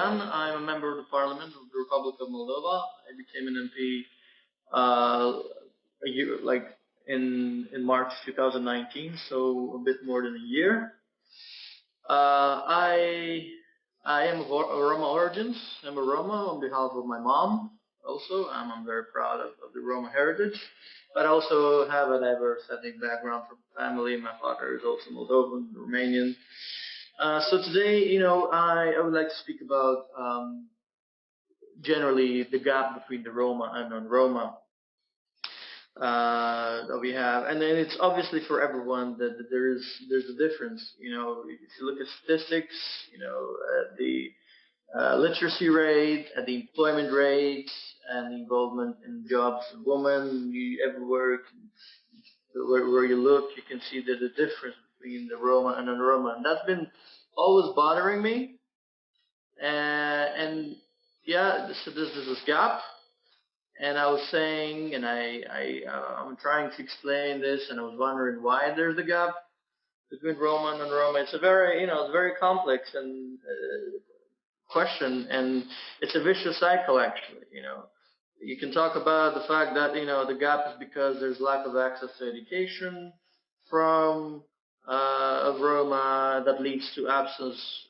Marian. I'm a member of the Parliament of the Republic of Moldova. I became an MP a year, like in March 2019, so a bit more than a year. I am of Roma origins. I'm a Roma on behalf of my mom. Also, I'm very proud of the Roma heritage, but I also have a diverse ethnic background from family. My father is also Moldovan, Romanian. So today, I would like to speak about generally the gap between the Roma and non-Roma that we have, and then it's obviously for everyone that there's a difference. If you look at statistics, at the literacy rate, at the employment rate, and the involvement in jobs of women, everywhere where you look, you can see that the difference between the Roma and non-Roma, and that's been always bothering me. And yeah, so there's this gap. And I was saying, and I'm trying to explain this, and I was wondering why there's a gap between Roma and non-Roma. It's a very, it's very complex and question, and it's a vicious cycle, actually. You can talk about the fact that the gap is because there's lack of access to education from of Roma, that leads to absence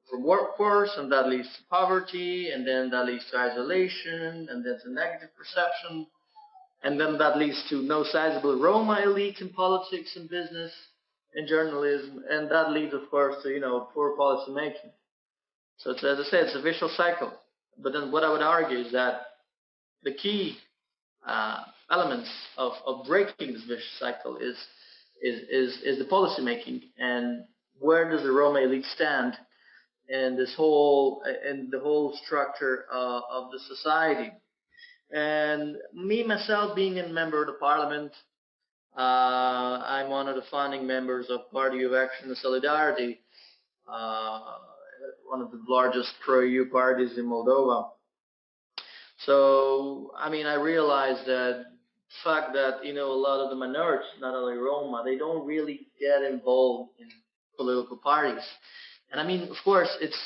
from workforce, and that leads to poverty, and then that leads to isolation, and that's a negative perception, and then that leads to no sizable Roma elite in politics and business and journalism, and that leads, of course, to poor policy making. So as I said, it's a vicious cycle. But then what I would argue is that the key elements of breaking this vicious cycle is the policy making, and where does the Roma elite stand in the whole structure of the society. And me myself, being a member of the Parliament, I'm one of the founding members of Party of Action and Solidarity, one of the largest pro-EU parties in Moldova. So, I realized that the fact that, a lot of the minorities, not only Roma, they don't really get involved in political parties. And of course, it's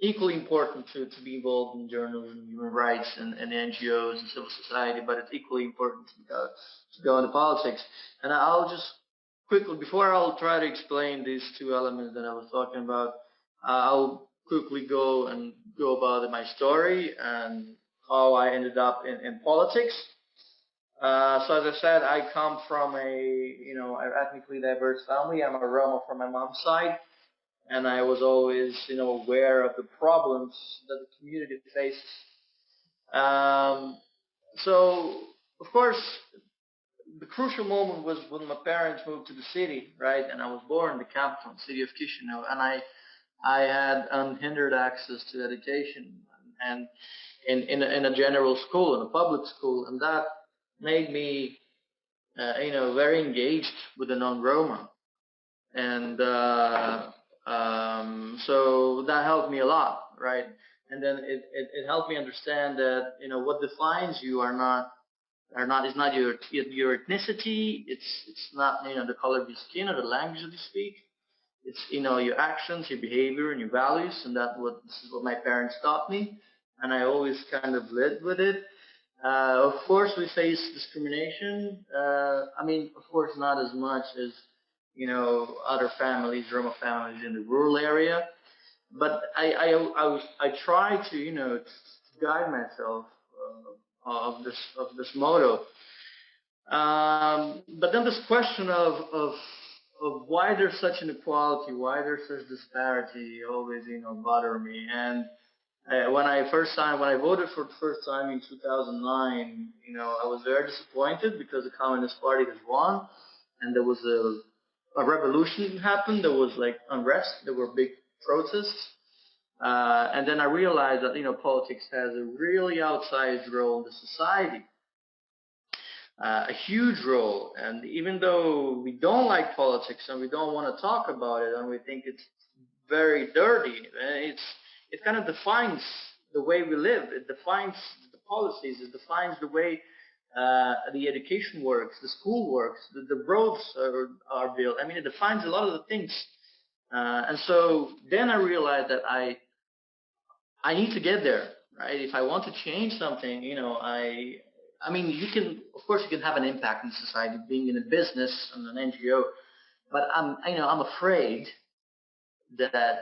equally important to be involved in journalism, human rights, and NGOs and civil society, but it's equally important to go into politics. And I'll just quickly, before I'll try to explain these two elements that I was talking about, I'll quickly go about my story and how I ended up in politics. So as I said, I come from an ethnically diverse family. I'm a Roma from my mom's side, and I was always, aware of the problems that the community faces. So, of course, the crucial moment was when my parents moved to the city, right? And I was born in the capital, city of Chisinau, and I had unhindered access to education and in a general school, in a public school, and that made me, very engaged with the non-Roma, and so that helped me a lot, right? And then it helped me understand that what defines you is not your ethnicity. It's not the color of your skin or the language that you speak. It's your actions, your behavior, and your values, and this is what my parents taught me, and I always kind of lived with it. Of course, we face discrimination. Of course, not as much as other families, Roma families in the rural area, but I try to guide myself of this motto. But then this question of why there's such inequality, why there's such disparity, always bother me. And when I voted for the first time in 2009, I was very disappointed because the Communist Party has won, and there was a revolution happened. There was like unrest. There were big protests, and then I realized that politics has a really outsized role in the society, a huge role. And even though we don't like politics and we don't want to talk about it, and we think it's very dirty, it kind of defines the way we live. It defines the policies. It defines the way the education works, the school works, the roads are built. It defines a lot of the things. And so then I realized that I need to get there, right? If I want to change something, I mean, you can, of course, you can have an impact in society, being in a business and an NGO, but I'm afraid that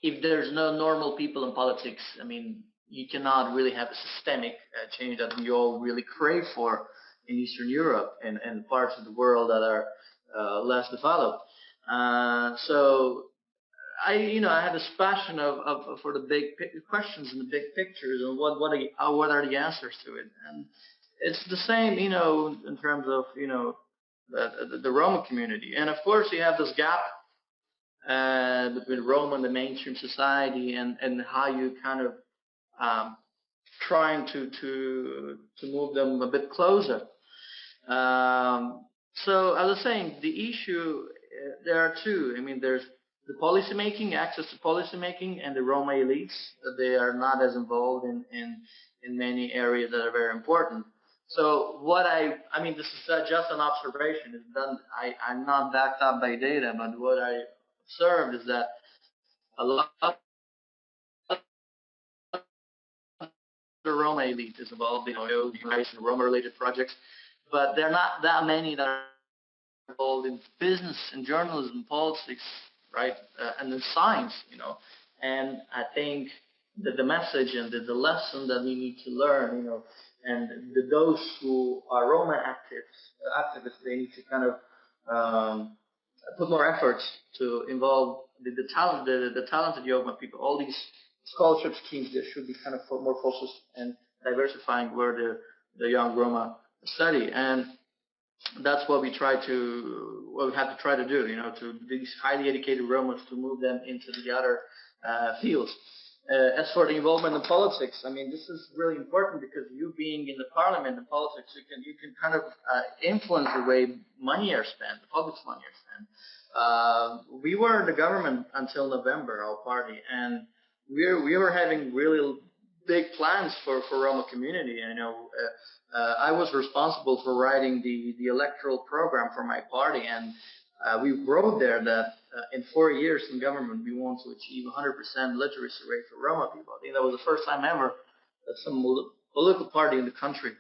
if there's no normal people in politics, I mean, you cannot really have a systemic change that we all really crave for in Eastern Europe and parts of the world that are less developed. So I have this passion for the questions and the big pictures and what are the answers to it, and it's the same, in terms of the Roma community, and of course you have this gap between Roma and the mainstream society, and how you kind of um, trying to move them a bit closer. So as I was saying, the issue, there are two. I mean, there's the policy making, access to policy making, and the Roma elites. They are not as involved in many areas that are very important. So I mean, this is just an observation. It's done. I'm not backed up by data, but what I observed is that a lot of the Roma elite is involved in Roma-related projects, but there are not that many that are involved in business and journalism, politics, right, and in science, And I think that the message and the lesson that we need to learn, and those who are Roma activists, they need to kind of put more efforts to involve the talented young people. All these scholarship schemes, they should be kind of more focused and diversifying where the young Roma study, and that's what we have to try to do, to these highly educated Romans, to move them into the other fields. As for the involvement in politics, I mean, this is really important because you being in the parliament and politics, you can kind of influence the way money are spent, the public's money are spent. We were in the government until November, our party, and we were having really big plans for Roma community. I was responsible for writing the electoral program for my party, and we wrote there that in 4 years in government, we want to achieve 100% literacy rate for Roma people. I think that was the first time ever that some political party in the country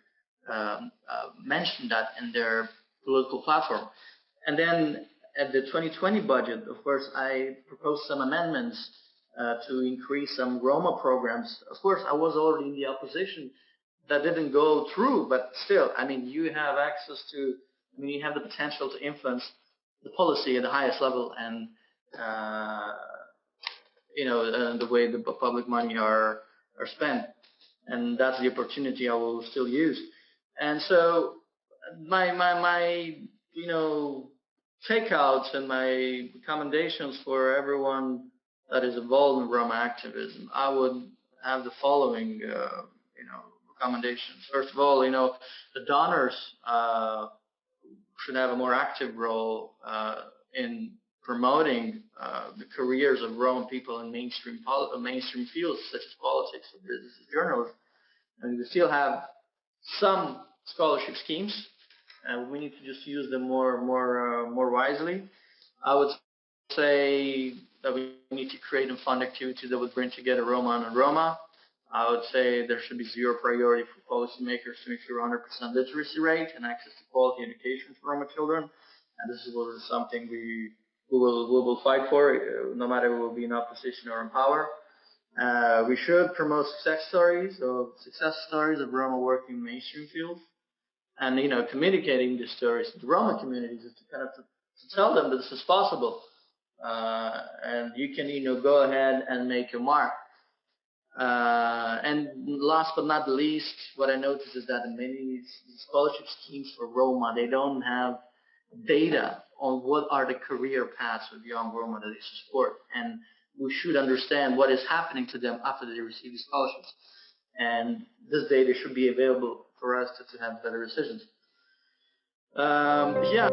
mentioned that in their political platform. And then at the 2020 budget, of course, I proposed some amendments to increase some Roma programs. Of course, I was already in the opposition. That didn't go through, but still, I mean, you have access to, I mean, you have the potential to influence the policy at the highest level, and the way the public money are spent, and that's the opportunity I will still use. And so my takeouts and my recommendations for everyone that is involved in Roma activism, I would have the following recommendations. First of all, the donors should have a more active role in promoting the careers of Roma people in mainstream fields such as politics, or business, or journalism. And we still have some scholarship schemes, and we need to just use them more wisely. I would say that we need to create and fund activities that would bring together Roma and Roma. I would say there should be zero priority for policymakers to ensure 100% literacy rate and access to quality education for Roma children. And this is something we will fight for, no matter who will be in opposition or in power. We should promote success stories of Roma working in mainstream fields, and communicating these stories to the Roma communities is to kind of to tell them that this is possible, and you can go ahead and make your mark. And last but not the least, what I noticed is that in many scholarship schemes for Roma, they don't have data on what are the career paths of young Roma that they support, and we should understand what is happening to them after they receive these scholarships. And this data should be available for us to have better decisions. Yeah.